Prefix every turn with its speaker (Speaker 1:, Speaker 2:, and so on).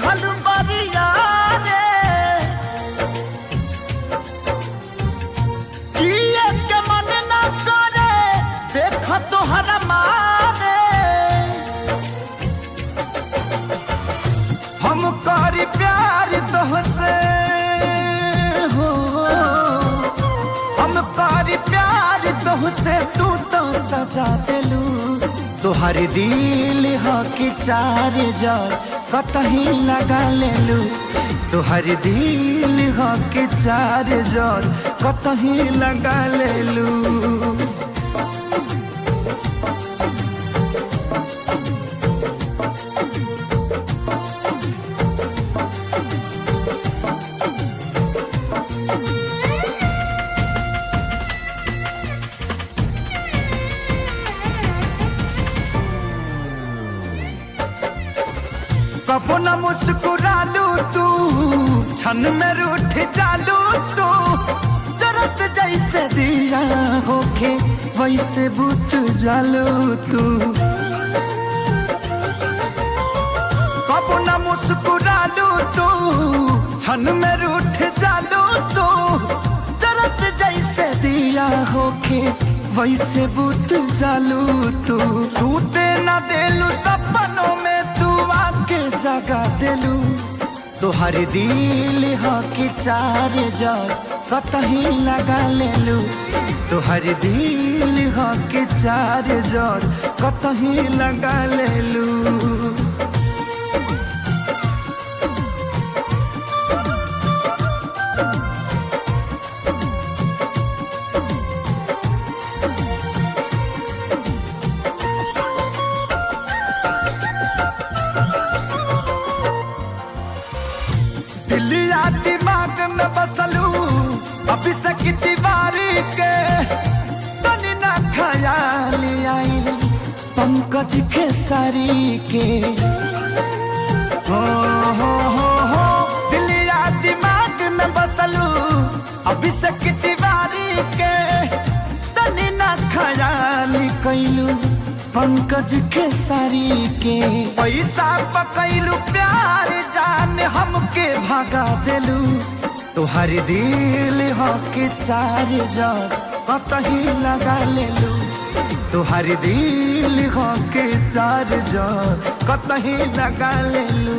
Speaker 1: दिहल बरिया रे जिए के मन न करे देख तोहरा मारे हम करी प्यार तोहसे हो हम करी प्यार तोहसे तू तो सजा देलू तोहर दिल हो कि चार जार कतही लगा लेलू तोहर दिल हो कि चार जार कतही लगा लेलू कबो न मुस्कुरालू तू क्षण में रूठ जालू तू जरत जैसे दिया होके वैसे बुत जालू तू कबो न मुस्कुरालू तू क्षण में रूठ जालू तू जरत जैसे दिया होके वैसे बुत जालू तू सूते न देलू सपनों में तू आके जगा देलू तोहर दिल हो कि चार जार कतही लगा लेलू तोहर दिल हो कि चार जार कतही लगा लेलू दिलिया दिमाग में बसलू अभी से दीवारी के तनी ना ख्याल आई पंकज खेसारी के हो दिलिया दिमाग में बसलू अभी से दीवारी के तनी ना ख्याल कैलू पंकज खेसारी के पैसा पकैलू प्यार जान हमके भगा देलू तोहर दिल हो कि चार जार कतही लगा लेलू तोहर दिल हो कि चार जार कतही लगा लेलू।